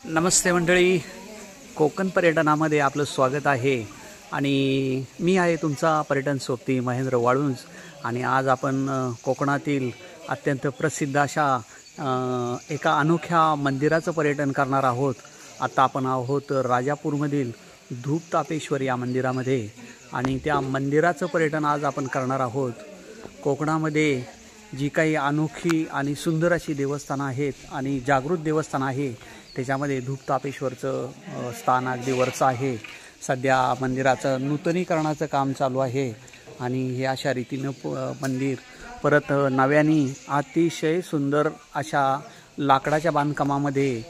नमस्ते मंडळी, कोकण पर्यटनामध्ये आपलं स्वागत आहे आणि मी आहे तुमचा पर्यटन सोबती महेंद्र वाळुंज। आणि आज आपण कोकणातील अत्यंत प्रसिद्ध अशा एका अनोख्या मंदिराचं पर्यटन करणार आहोत। आता आपण आहोत राजापूरमधील धूपतापेश्वर या मंदिरामध्ये आणि त्या मंदिराचं पर्यटन आज आपण करणार आहोत। कोकणामध्ये जी काही अनोखी आणि सुंदर अशी देवस्थानं आहेत आणि जागृत देवस्थान आहे त्याच्यामध्ये धूपतापेश्वरचं स्थान अगदी वरचं आहे। सध्या मंदिराचं नूतनीकरणाचं काम चालू आहे आणि हे अशा रीतीनं मंदिर परत नव्याने अतिशय सुंदर अशा लाकडाच्या बांधकामामध्ये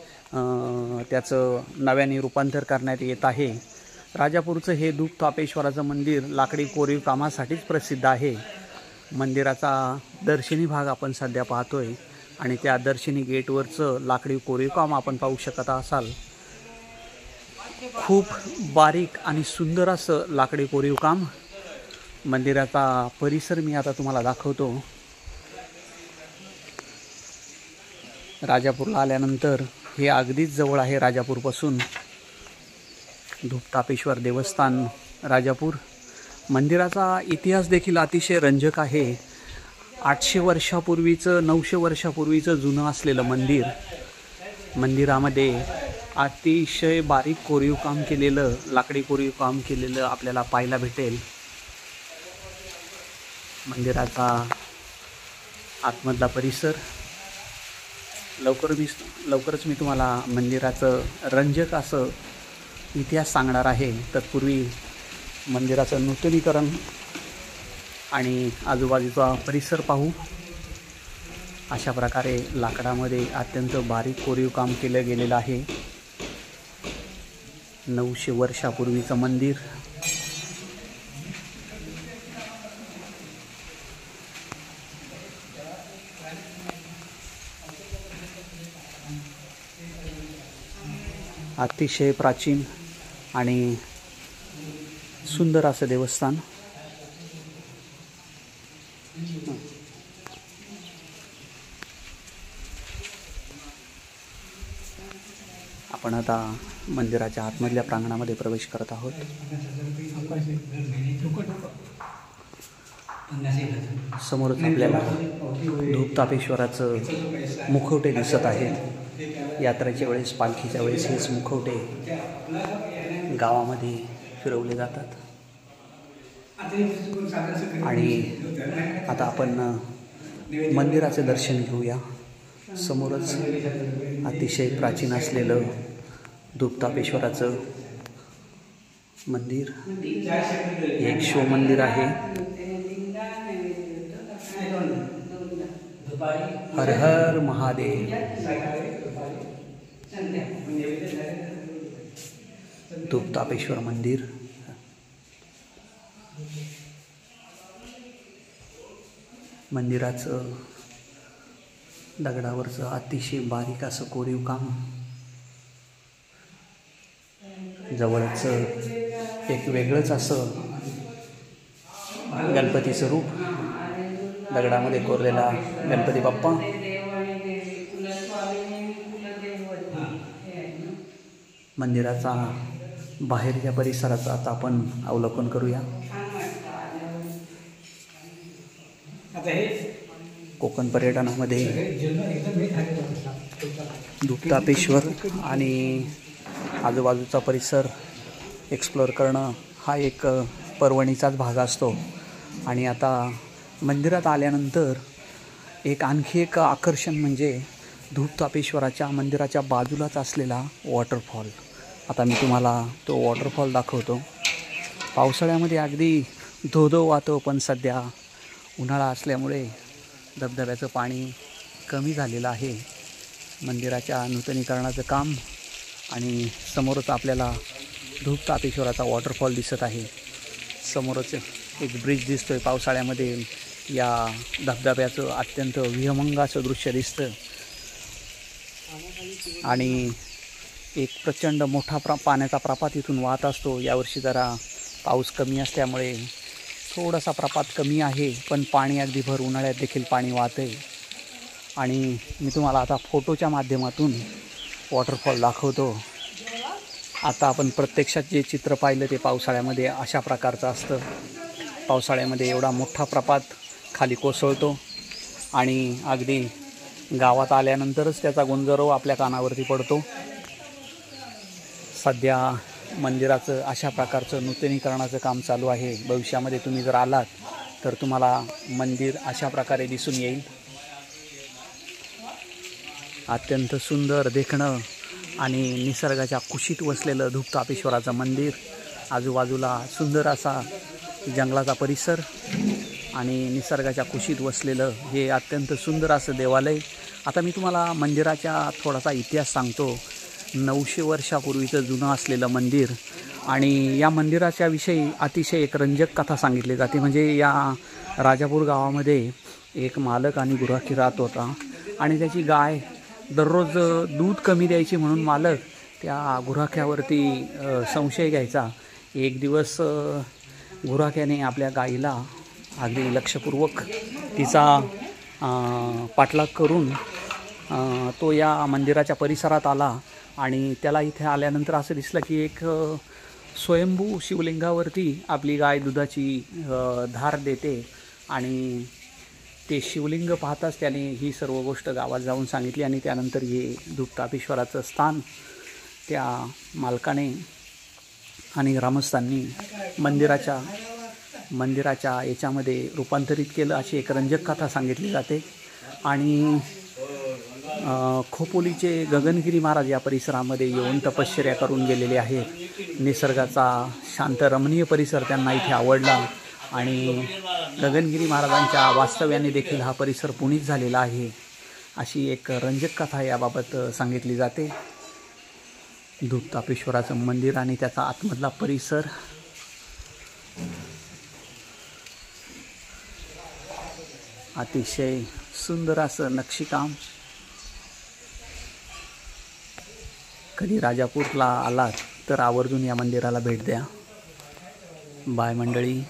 त्याचं नव्याने रूपांतर करण्यात येत आहे। राजापूरचं हे धूपतापेश्वराचं मंदिर लाकडी कोरीव कामासाठीच प्रसिद्ध आहे। मंदिराचा दर्शनी भाग आपण सध्या पाहतोय आणि त्या दर्शनी गेटवरचं लाकडी कोरीव काम आपण पाहू शकत असाल। खूप बारीक आणि सुंदर असं लाकडी कोरीव काम। मंदिराचा परिसर मी आता तुम्हाला दाखवतो। राजापूरला आल्यानंतर हे अगदीच जवळ आहे राजापूरपासून धूपतापेश्वर देवस्थान राजापूर। मंदिराचा इतिहास देखील अतिशय रंजक आहे। 800 वर्षापूर्वीचं 900 वर्षापूर्वीचं जुनं असलेलं मंदिर। मंदिरामध्ये अतिशय बारीक कोरीव काम केलेलं, लाकडी कोरीव काम केलेलं आपल्याला पाहायला भेटेल। मंदिराचा आतमधला परिसर लवकरच मी तुम्हाला मंदिराचं रंजक असं इतिहास सांगणार आहे। तत्पूर्वी मंदिराचं नूतनीकरण आणि आजूबाजूचा परिसर पाहू। अशा प्रकारे लाकडामध्ये अत्यंत बारीक कोरीव काम केलं गेलेलं आहे। 900 वर्षापूर्वीचं मंदिर। अतिशय प्राचीन आणि सुंदर असं देवस्थान। आपण आता मंदिराच्या आतमधल्या प्रांगणामध्ये प्रवेश करत आहोत। समोरच आपल्याला धूपतापेश्वराचं मुखवटे दिसत आहेत। यात्रेच्या वेळेस, पालखीच्या वेळेस हेच मुखवटे गावामध्ये फिरवले जातात। आणि आता आपण मंदिराचे दर्शन घेऊया। समोरच अतिशय प्राचीन असलेलं धूपतापेश्वराचं मंदिर, एक शिव मंदिर आहे। हर हर महादेव। धूपतापेश्वर मंदिर। मंदिराचं दगडावरचं अतिशय बारीक असं कोरीव काम। जवळच एक वेगळंच असं गणपतीचं रूप, दगडामध्ये कोरलेला गणपती बाप्पा। मंदिराचा बाहेरच्या परिसराचं आता आपण अवलोकन करूया। कोकण पर्यटनामध्ये धूपतापेश्वर आणि आजूबाजूचा परिसर एक्सप्लोअर करणं हा एक पर्वणीचाच भाग असतो। आणि आता मंदिरात आल्यानंतर आणखी एक आकर्षण म्हणजे धूपतापेश्वराच्या मंदिराच्या बाजूलाच असलेला वॉटरफॉल। आता मी तुम्हाला तो वॉटरफॉल दाखवतो। पावसाळ्यामध्ये अगदी धोधो वाहतो, पण सध्या उन्हाळा असल्यामुळे धबधब्याचं पाणी कमी झालेलं आहे। मंदिराच्या नूतनीकरणाचं काम आणि समोरच आपल्याला धूपतापेश्वराचा वॉटरफॉल दिसत आहे। समोरच एक ब्रिज दिसतोय। पावसाळ्यामध्ये या धबधब्याचं अत्यंत विहंगम असं दृश्य दिसतं आणि एक प्रचंड मोठा पाण्याचा प्रपात इथून वाहत असतो। यावर्षी जरा पाऊस कमी असल्यामुळे थोडासा प्रपात कमी आहे, पण पाणी अगदी भर उन्हाळ्यात देखील पाणी वाहतंय। आणि मी तुम्हाला आता फोटोच्या माध्यमातून वॉटरफॉल दाखवतो. आता आपण प्रत्यक्षात जे चित्र पाहिलं ते पावसाळ्यामध्ये अशा प्रकारचं असतं. पावसाळ्यामध्ये एवढा मोठा प्रपात खाली कोसळतो आणि अगदी गावात आल्यानंतरच त्याचा गुंजरव आपल्या कानावरती पडतो. सध्या मंदिराचं अशा प्रकारचं नूतनीकरणाचं काम चालू आहे. भविष्यामध्ये तुम्ही जर आलात तर तुम्हाला मंदिर अशा प्रकारे दिसून येईल. अत्यंत सुंदर देखणं आणि निसर्गाच्या कुशीत वसलेलं धूपतापेश्वराचं मंदिर. आजूबाजूला सुंदर असा जंगलाचा परिसर आणि निसर्गाच्या कुशीत वसलेलं हे अत्यंत सुंदर असं देवालय. आता मी तुम्हाला मंदिराचा थोडासा इतिहास सांगतो. 900 वर्षापूर्वीचं जुनं असलेलं मंदिर आणि या मंदिराच्या विषयी अतिशय एक रंजक कथा सांगितली जाते. म्हणजे या राजापूर गावामध्ये एक मालक आणि गुराखी राहत होता आणि त्याची गाय दररोज दूध कमी द्यायची म्हणून मालक त्या गुराख्यावरती संशय घ्यायचा. एक दिवस गुराख्याने आपल्या गाईला अगदी लक्षपूर्वक तिचा पाठलाग करून तो या मंदिराच्या परिसरात आला आणि त्याला इथे आल्यानंतर असं दिसलं की एक स्वयंभू शिवलिंगावरती आपली गाय दुधाची धार देते आणि ते शिवलिंग पाहताच त्याने ही सर्व गोष्ट गावात जाऊन सांगितली आणि त्यानंतर हे धूपतापेश्वराचं स्थान त्या मालकाने आणि ग्रामस्थांनी मंदिराच्या याच्यामध्ये रूपांतरित केलं अशी एक रंजक कथा सांगितली जाते. आणि खोपोलीचे गगनगिरी महाराज या परिसरामध्ये येऊन तपश्चर्या करून गेलेले आहेत. निसर्गाचा शांत रमणीय परिसर त्यांना इथे आवडला आणि गगनगिरी महाराजांच्या वास्तव्याने देखील हा परिसर पुनीत झालेला आहे अशी एक रंजक कथा याबाबत सांगितली जाते. धूपतापेश्वराचं मंदिर आणि त्याचा आतमधला परिसर अतिशय सुंदर असं नक्षीकाम. कधी राजापूरला आलात तर आवर्जून या मंदिराला भेट द्या. बाय मंडळी.